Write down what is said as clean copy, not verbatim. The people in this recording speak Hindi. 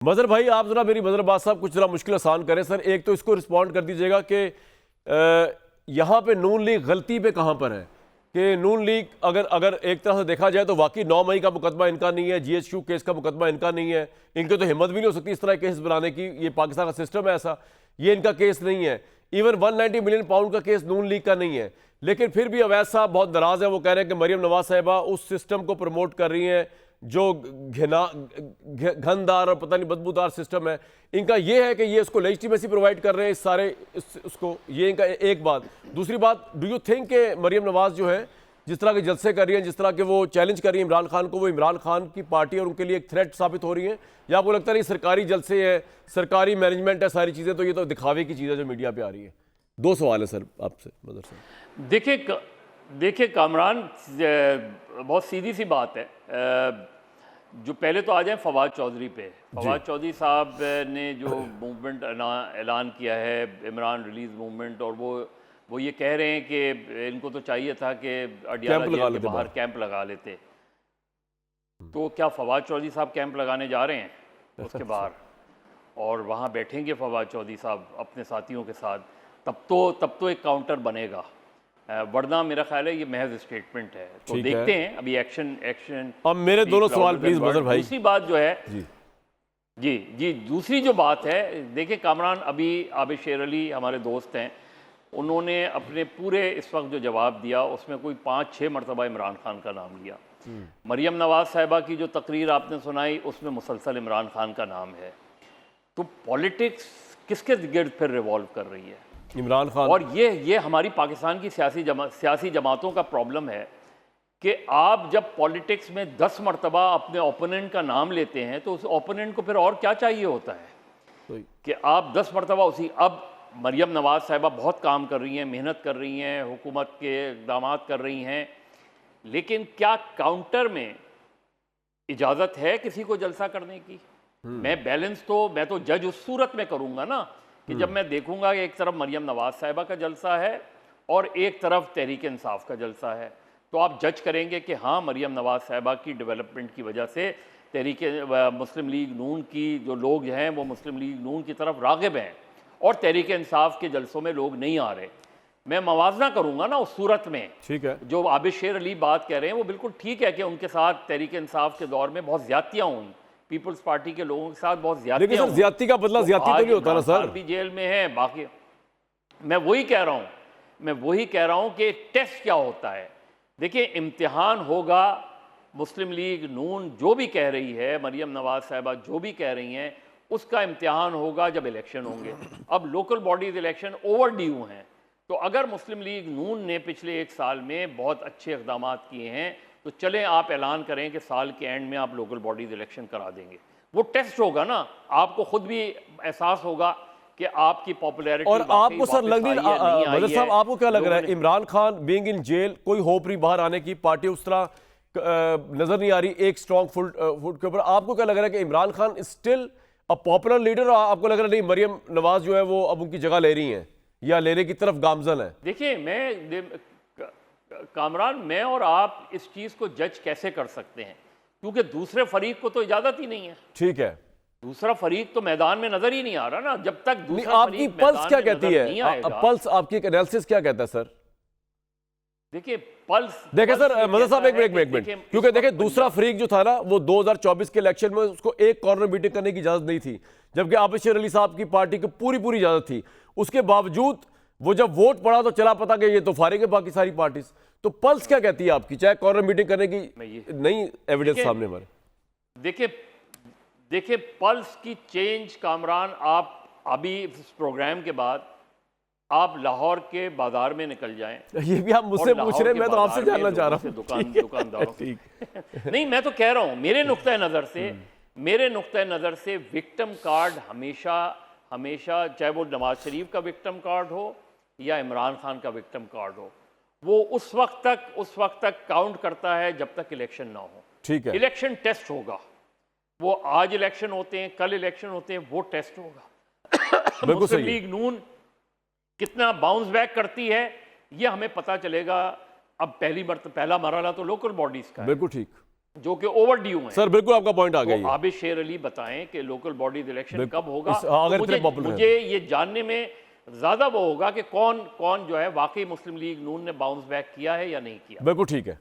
मजहर भाई, आप जरा मेरी मजहर बात साहब कुछ जरा मुश्किल आसान करें सर। एक तो इसको रिस्पॉन्ड कर दीजिएगा कि यहाँ पे नून लीग गलती पे कहाँ पर है कि नून लीग अगर अगर एक तरह से देखा जाए तो वाकई 9 मई का मुकदमा इनका नहीं है, GHQ केस का मुकदमा इनका नहीं है, इनके तो हिम्मत भी नहीं हो सकती इस तरह केस बनाने की, ये पाकिस्तान का सिस्टम है ऐसा, ये इनका केस नहीं है। इवन 190 मिलियन पाउंड का केस नून लीग का नहीं है। लेकिन फिर भी अवैध साहब बहुत नाराज है, वो कह रहे हैं कि मरियम नवाज साहिबा उस सिस्टम को प्रमोट कर रही हैं जो घनदार और पता नहीं बदबूदार सिस्टम है। इनका ये है कि ये इसको लेजिटिमेसी प्रोवाइड कर रहे हैं इस सारे उसको, ये इनका एक बात। दूसरी बात, डू यू थिंक कि मरियम नवाज जो है जिस तरह के जलसे कर रही हैं, जिस तरह के वो चैलेंज कर रही है इमरान खान को, वो इमरान खान की पार्टी और उनके लिए एक थ्रेट साबित हो रही है, या आपको लगता नहीं सरकारी जलसे है, सरकारी मैनेजमेंट है, सारी चीज़ें तो ये तो दिखावे की चीज़ है जो मीडिया पे आ रही है? दो सवाल है सर आपसे मदर साहब। देखिए कामरान, बहुत सीधी सी बात है। जो पहले तो आ जाए फवाद चौधरी पे। फवाद चौधरी साहब ने जो मूवमेंट ऐलान किया है, इमरान रिलीज़ मूवमेंट, और वो ये कह रहे हैं कि इनको तो चाहिए था कि अडियाला जेल के बाहर कैंप लगा लेते। तो क्या फवाद चौधरी साहब कैंप लगाने जा रहे हैं उसके बाहर, और वहाँ बैठेंगे फवाद चौधरी साहब अपने साथियों के साथ? तब तो एक काउंटर बनेगा, वरना मेरा ख्याल है ये महज स्टेटमेंट है। तो देखते हैं अभी एक्शन। अब मेरे दोनों सवाल प्लीज मजहर भाई। दूसरी बात जो है जी दूसरी जो बात है, देखिए कामरान, अभी आबिद शेर अली हमारे दोस्त हैं, उन्होंने अपने पूरे इस वक्त जो जवाब दिया उसमें कोई 5-6 मरतबा इमरान खान का नाम लिया। मरियम नवाज साहिबा की जो तकरीर आपने सुनाई उसमें मुसलसल इमरान खान का नाम है। तो पॉलिटिक्स किसके गिर्द फिर रिवॉल्व कर रही है? इमरान खान। और ये हमारी पाकिस्तान की सियासी जमातों का प्रॉब्लम है कि आप जब पॉलिटिक्स में 10 मरतबा अपने ओपोनेंट का नाम लेते हैं तो उस ओपोनेंट को फिर और क्या चाहिए होता है कि आप 10 मरतबा उसी। अब मरियम नवाज साहिबा बहुत काम कर रही हैं, मेहनत कर रही हैं, हुकूमत के इक़दाम कर रही हैं, लेकिन क्या काउंटर में इजाज़त है किसी को जलसा करने की? मैं तो जज उस सूरत में करूँगा ना कि जब मैं देखूंगा कि एक तरफ मरियम नवाज साहिबा का जलसा है और एक तरफ तहरीक इंसाफ का जलसा है, तो आप जज करेंगे कि हाँ, मरियम नवाज साहिबा की डेवलपमेंट की वजह से तहरीक मुस्लिम लीग नून की जो लोग हैं वो मुस्लिम लीग नून की तरफ राग़िब हैं और तहरीक इंसाफ के जलसों में लोग नहीं आ रहे। मैं मवाजना करूँगा ना उस सूरत में। ठीक है, जो आबिद शेर अली बात कह रहे हैं वो बिल्कुल ठीक है कि उनके साथ तहरीक इंसाफ के दौर में बहुत ज़्यादतियाँ हुई, पीपल्स पार्टी के लोगों के साथ बहुत ज्यादतियां। लेकिन सर ज्यादती का बदला ज्यादती तो नहीं होता ना सर। भी जेल में है, बाकी मैं वही कह रहा हूं कि टेस्ट क्या होता है। देखिए, इम्तिहान होगा। मुस्लिम लीग नून जो भी कह रही है, मरियम नवाज साहिबा जो भी कह रही हैं, उसका इम्तिहान होगा जब इलेक्शन होंगे। अब local bodies election over due हैं, तो अगर मुस्लिम लीग नून ने पिछले 1 साल में बहुत अच्छे इक़दाम किए हैं तो चलें आप ऐलान करें कि साल के एंड में आप लोकल बॉडीज इलेक्शन करा देंगे। वो टेस्ट होगा ना, आपको खुद भी एहसास होगा कि आपकी पॉपुलैरिटी। और आपको सर लग नहीं मदर साहब, आपको क्या लग रहा है Imran Khan being in jail, कोई होप नहीं बाहर आने की, पार्टी उस तरह नजर नहीं आ रही एक स्ट्रॉन्ग फुट के ऊपर? आपको क्या लग रहा है कि Imran Khan still a popular leader, और आपको लग रहा है नहीं मरियम नवाज जो है वो अब उनकी जगह ले रही हैं या लेने की तरफ गामजन है? देखिए, कामरान, मैं और आप इस चीज को जज कैसे कर सकते हैं, क्योंकि दूसरे फरीक को तो इजाजत ही नहीं है। ठीक है, दूसरा फरीक तो मैदान में नजर ही नहीं आ रहा ना। जब तक दूसरा आपकी पल्स क्या कहती है? पल्स आपकी एनालिसिस क्या कहता है सर? देखिए, पल्स देखिए सर, मदर साहब एक मिनट, क्योंकि देखिए दूसरा फरीक जो था ना वो 2024 के इलेक्शन में उसको एक कॉर्नर मीटिंग करने की इजाजत नहीं थी, जबकि आबिद शेर अली साहब की पार्टी को पूरी इजाजत थी। उसके बावजूद वो जब वोट पड़ा तो चला पता कि ये तो फारिग है बाकी सारी पार्टीज। तो पल्स क्या कहती है आपकी, चाहे कॉर्नर मीटिंग करने की नहीं एविडेंस सामने हमारे? देखिए पल्स की चेंज, कामरान, आप अभी इस प्रोग्राम के बाद आप लाहौर के बाजार में निकल जाएं। ये भी आप मुझसे पूछ रहे हैं, मैं तो आपसे जानना चाह रहा हूं। दुकानदारों नहीं, मैं तो कह रहा हूं मेरे नुक्ता नज़र से विक्टिम कार्ड हमेशा चाहे वो नवाज शरीफ का विक्टिम कार्ड हो या इमरान खान का विक्टिम कार्ड हो, वो उस वक्त तक काउंट करता है जब तक इलेक्शन ना हो। ठीक है, इलेक्शन टेस्ट होगा। वो आज इलेक्शन होते हैं, कल इलेक्शन होते हैं, वो टेस्ट होगा। मुस्लिम लीग नून कितना बाउंस बैक करती है ये हमें पता चलेगा। अब पहला मरहला तो लोकल बॉडीज का है। बिल्कुल ठीक। जो कि ओवर ड्यू है। सर बिल्कुल आपका पॉइंट आ गया तो ये। आबिद शेर अली बताएं कि लोकल बॉडीज इलेक्शन कब होगा। अगर तो इतने popular मुझे ये जानने में ज्यादा वो होगा कि कौन कौन जो है वाकई मुस्लिम लीग नून ने बाउंस बैक किया है या नहीं किया। बिल्कुल ठीक है।